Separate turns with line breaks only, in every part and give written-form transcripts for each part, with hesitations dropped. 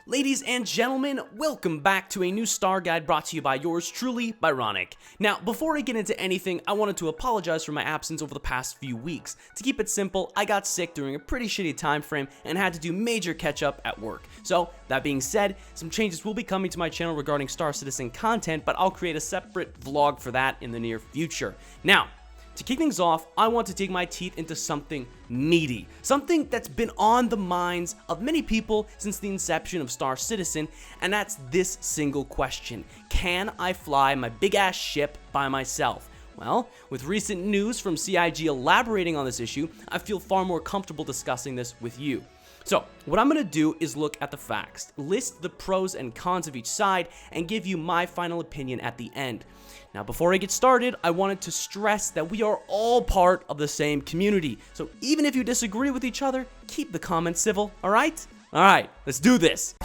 Ladies and gentlemen, welcome back to a new Star Guide brought to you by yours truly, Byronic. Now, before I get into anything, I wanted to apologize for my absence over the past few weeks. To keep it simple, I got sick during a pretty shitty time frame and had to do major catch up at work. So, that being said, some changes will be coming to my channel regarding Star Citizen content, but I'll create a separate vlog for that in the near future. Now, to kick things off, I want to dig my teeth into something meaty, something that's been on the minds of many people since the inception of Star Citizen, and that's this single question: can I fly my big ass ship by myself? Well, with recent news from CIG elaborating on this issue, I feel far more comfortable discussing this with you. So, what I'm going to do is look at the facts, list the pros and cons of each side, and give you my final opinion at the end. Now, before I get started, I wanted to stress that we are all part of the same community. So even if you disagree with each other, keep the comments civil, alright? Alright, let's do this.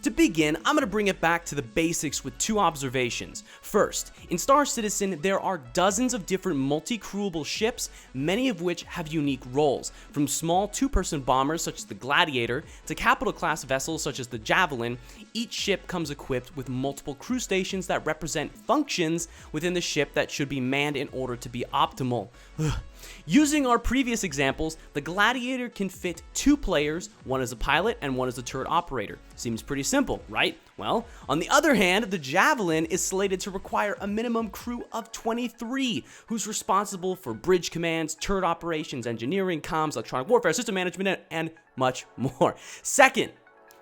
To begin, I'm going to bring it back to the basics with two observations. First, in Star Citizen, there are dozens of different multi-crewable ships, many of which have unique roles. From small two-person bombers such as the Gladiator to capital-class vessels such as the Javelin, each ship comes equipped with multiple crew stations that represent functions within the ship that should be manned in order to be optimal. Using our previous examples, the Gladiator can fit two players, one as a pilot and one as a turret operator. Seems pretty simple, right? Well, on the other hand, the Javelin is slated to require a minimum crew of 23, who's responsible for bridge commands, turret operations, engineering, comms, electronic warfare, system management, and much more. Second,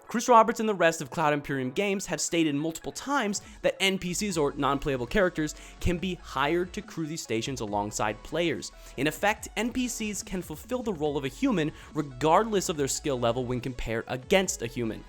Chris Roberts and the rest of Cloud Imperium Games have stated multiple times that NPCs, or non-playable characters, can be hired to crew these stations alongside players. In effect, NPCs can fulfill the role of a human regardless of their skill level when compared against a human.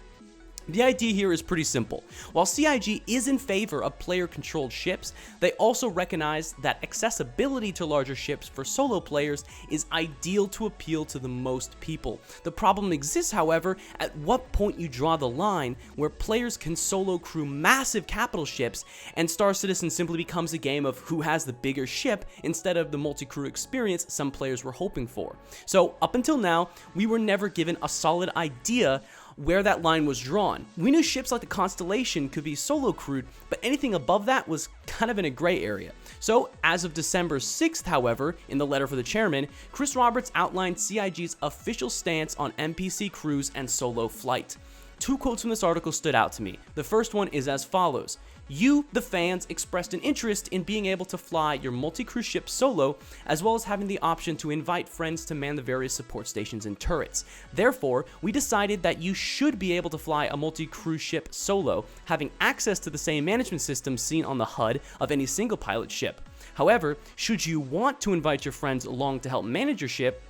The idea here is pretty simple. While CIG is in favor of player-controlled ships, they also recognize that accessibility to larger ships for solo players is ideal to appeal to the most people. The problem exists, however, at what point you draw the line where players can solo crew massive capital ships and Star Citizen simply becomes a game of who has the bigger ship instead of the multi-crew experience some players were hoping for. So, up until now, we were never given a solid idea where that line was drawn. We knew ships like the Constellation could be solo crewed, but anything above that was kind of in a gray area. So, as of December 6th, however, in the letter for the chairman, Chris Roberts outlined CIG's official stance on NPC crews and solo flight. Two quotes from this article stood out to me. The first one is as follows: "You, the fans, expressed an interest in being able to fly your multi-crew ship solo, as well as having the option to invite friends to man the various support stations and turrets. Therefore, we decided that you should be able to fly a multi-crew ship solo, having access to the same management system seen on the HUD of any single pilot ship. However, should you want to invite your friends along to help manage your ship,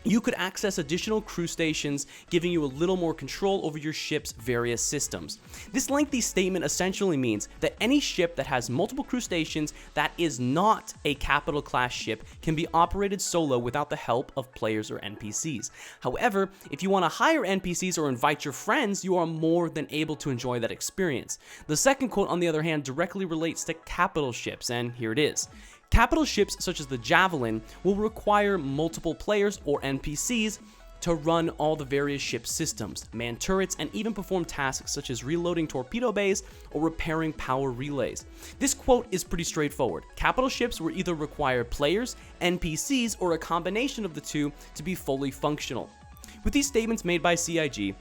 you could access additional crew stations, giving you a little more control over your ship's various systems." This lengthy statement essentially means that any ship that has multiple crew stations that is not a capital class ship can be operated solo without the help of players or NPCs. However, if you want to hire NPCs or invite your friends, you are more than able to enjoy that experience. The second quote, on the other hand, directly relates to capital ships, and here it is. "Capital ships such as the Javelin will require multiple players or NPCs to run all the various ship systems, man turrets, and even perform tasks such as reloading torpedo bays or repairing power relays." This quote is pretty straightforward. Capital ships will either require players, NPCs, or a combination of the two to be fully functional. With these statements made by CIG,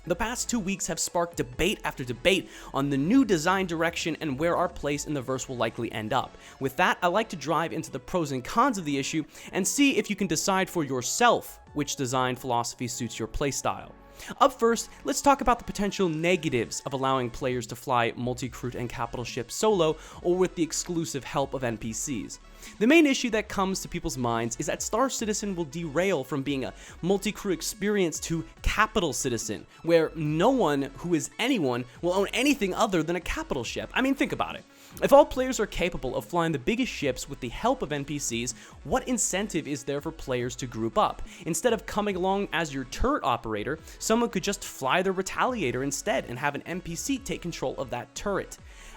the past 2 weeks have sparked debate after debate on the new design direction and where our place in the verse will likely end up. With that, I like to dive into the pros and cons of the issue and see if you can decide for yourself which design philosophy suits your playstyle. Up first, let's talk about the potential negatives of allowing players to fly multi-crewed and capital ships solo or with the exclusive help of NPCs. The main issue that comes to people's minds is that Star Citizen will derail from being a multi-crew experience to Capital Citizen, where no one who is anyone will own anything other than a capital ship. I mean, think about it. If all players are capable of flying the biggest ships with the help of NPCs, what incentive is there for players to group up? Instead of coming along as your turret operator, someone could just fly their Retaliator instead and have an NPC take control of that turret.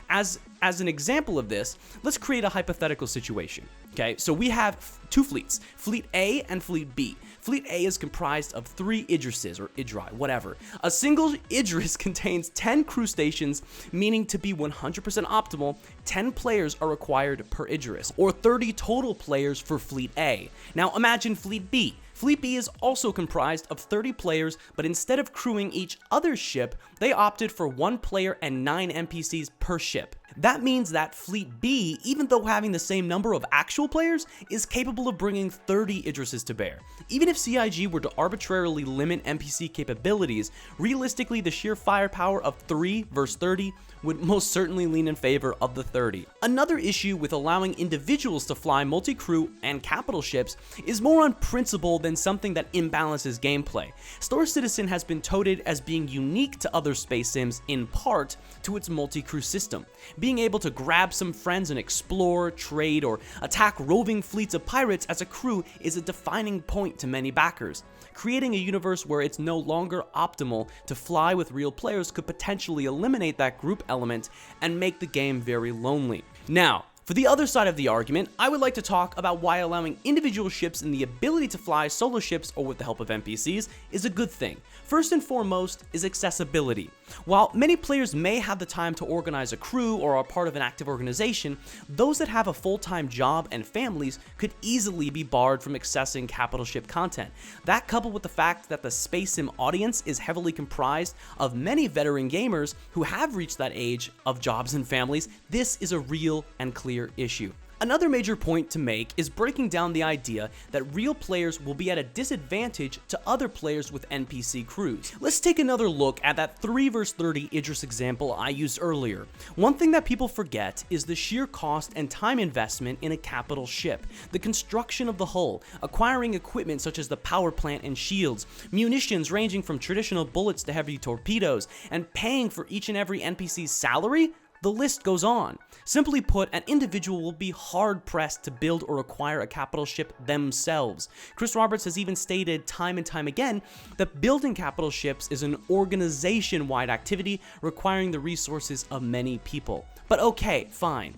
As an example of this, let's create a hypothetical situation. Okay, so we have two fleets, Fleet A and Fleet B. Fleet A is comprised of 3 Idrises, or Idri, whatever. A single Idris contains 10 crew stations, meaning to be 100% optimal, 10 players are required per Idris, or 30 total players for Fleet A. Now imagine Fleet B. Fleet B is also comprised of 30 players, but instead of crewing each other's ship, they opted for 1 player and 9 NPCs per ship. That means that Fleet B, even though having the same number of actual players, is capable of bringing 30 Idrises to bear. Even if CIG were to arbitrarily limit NPC capabilities, realistically the sheer firepower of 3 versus 30 would most certainly lean in favor of the 30. Another issue with allowing individuals to fly multi-crew and capital ships is more on principle than something that imbalances gameplay. Star Citizen has been touted as being unique to other space sims in part to its multi-crew system. Being able to grab some friends and explore, trade, or attack roving fleets of pirates as a crew is a defining point to many backers. Creating a universe where it's no longer optimal to fly with real players could potentially eliminate that group element and make the game very lonely. Now, for the other side of the argument, I would like to talk about why allowing individual ships and the ability to fly solo ships or with the help of NPCs is a good thing. First and foremost is accessibility. While many players may have the time to organize a crew or are part of an active organization, those that have a full-time job and families could easily be barred from accessing capital ship content. That, coupled with the fact that the space sim audience is heavily comprised of many veteran gamers who have reached that age of jobs and families, this is a real and clear issue. Another major point to make is breaking down the idea that real players will be at a disadvantage to other players with NPC crews. Let's take another look at that 3 vs 30 Idris example I used earlier. One thing that people forget is the sheer cost and time investment in a capital ship, the construction of the hull, acquiring equipment such as the power plant and shields, munitions ranging from traditional bullets to heavy torpedoes, and paying for each and every NPC's salary. The list goes on. Simply put, an individual will be hard-pressed to build or acquire a capital ship themselves. Chris Roberts has even stated time and time again that building capital ships is an organization-wide activity requiring the resources of many people. But okay, fine.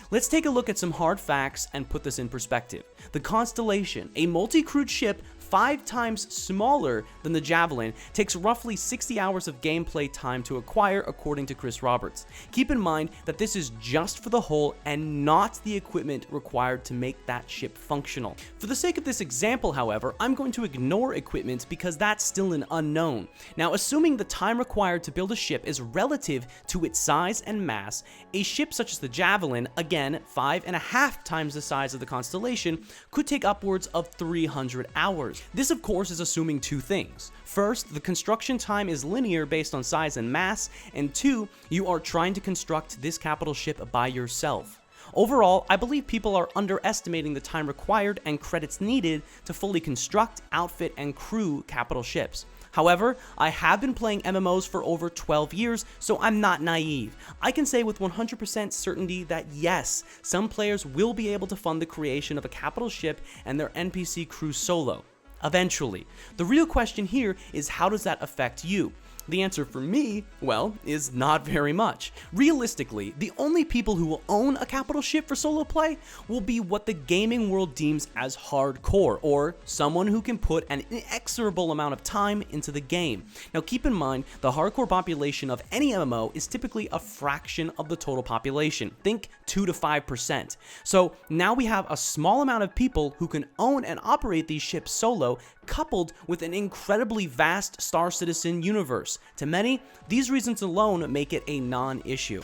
Let's take a look at some hard facts and put this in perspective. The Constellation, a multi-crewed ship 5 times smaller than the Javelin, takes roughly 60 hours of gameplay time to acquire, according to Chris Roberts. Keep in mind that this is just for the hull and not the equipment required to make that ship functional. For the sake of this example, however, I'm going to ignore equipment because that's still an unknown. Now, assuming the time required to build a ship is relative to its size and mass, a ship such as the Javelin, again 5.5 times the size of the Constellation, could take upwards of 300 hours. This, of course, is assuming 2 things. First, the construction time is linear based on size and mass, and 2, you are trying to construct this capital ship by yourself. Overall, I believe people are underestimating the time required and credits needed to fully construct, outfit, and crew capital ships. However, I have been playing MMOs for over 12 years, so I'm not naive. I can say with 100% certainty that yes, some players will be able to fund the creation of a capital ship and their NPC crew solo. Eventually. The real question here is, how does that affect you? The answer for me, well, is not very much. Realistically, the only people who will own a capital ship for solo play will be what the gaming world deems as hardcore, or someone who can put an inexorable amount of time into the game. Now keep in mind, the hardcore population of any MMO is typically a fraction of the total population. Think 2 to 5%. So now we have a small amount of people who can own and operate these ships solo, coupled with an incredibly vast Star Citizen universe. To many, these reasons alone make it a non-issue.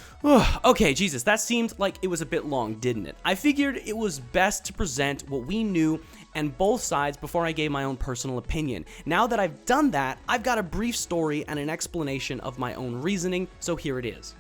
Okay, Jesus, that seemed like it was a bit long, didn't it? I figured it was best to present what we knew and both sides before I gave my own personal opinion. Now that I've done that, I've got a brief story and an explanation of my own reasoning, so here it is.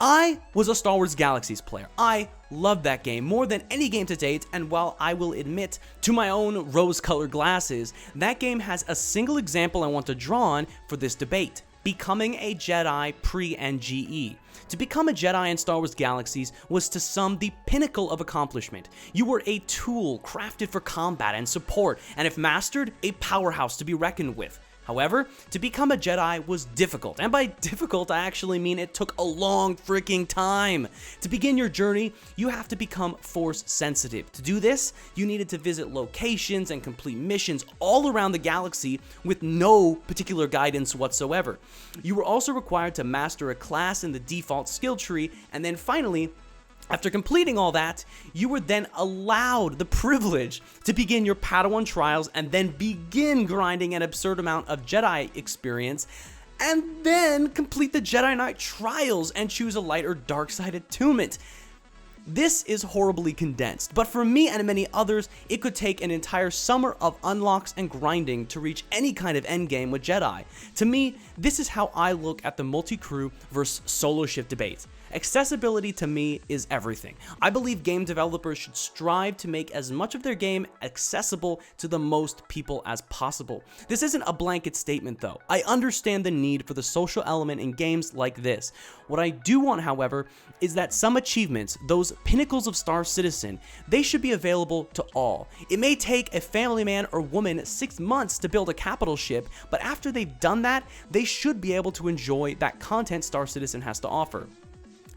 I was a Star Wars Galaxies player. I loved that game more than any game to date, and while I will admit to my own rose-colored glasses, that game has a single example I want to draw on for this debate: becoming a Jedi pre-NGE. To become a Jedi in Star Wars Galaxies was to some the pinnacle of accomplishment. You were a tool crafted for combat and support, and if mastered, a powerhouse to be reckoned with. However, to become a Jedi was difficult, and by difficult I actually mean it took a long freaking time. To begin your journey, you have to become Force sensitive. To do this, you needed to visit locations and complete missions all around the galaxy with no particular guidance whatsoever. You were also required to master a class in the default skill tree, and then finally, after completing all that, you were then allowed the privilege to begin your Padawan trials and then begin grinding an absurd amount of Jedi experience, and then complete the Jedi Knight trials and choose a light or dark side attunement. This is horribly condensed, but for me and many others, it could take an entire summer of unlocks and grinding to reach any kind of endgame with Jedi. To me, this is how I look at the multi-crew versus solo ship debate. Accessibility to me is everything. I believe game developers should strive to make as much of their game accessible to the most people as possible. This isn't a blanket statement though. I understand the need for the social element in games like this. What I do want, however, is that some achievements, those pinnacles of Star Citizen, they should be available to all. It may take a family man or woman 6 months to build a capital ship, but after they've done that, they should be able to enjoy that content Star Citizen has to offer.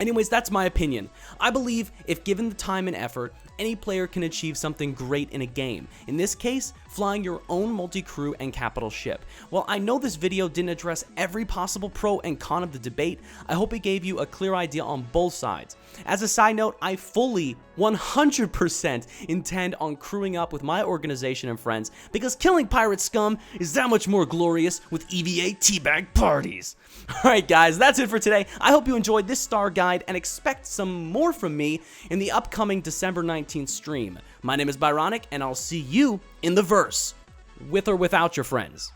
Anyways, that's my opinion. I believe if given the time and effort, any player can achieve something great in a game. In this case, flying your own multi-crew and capital ship. While I know this video didn't address every possible pro and con of the debate, I hope it gave you a clear idea on both sides. As a side note, I fully 100% intend on crewing up with my organization and friends because killing pirate scum is that much more glorious with EVA teabag parties. Alright guys, that's it for today. I hope you enjoyed this star guide and expect some more from me in the upcoming December 19th stream. My name is Byronic and I'll see you in the verse, with or without your friends.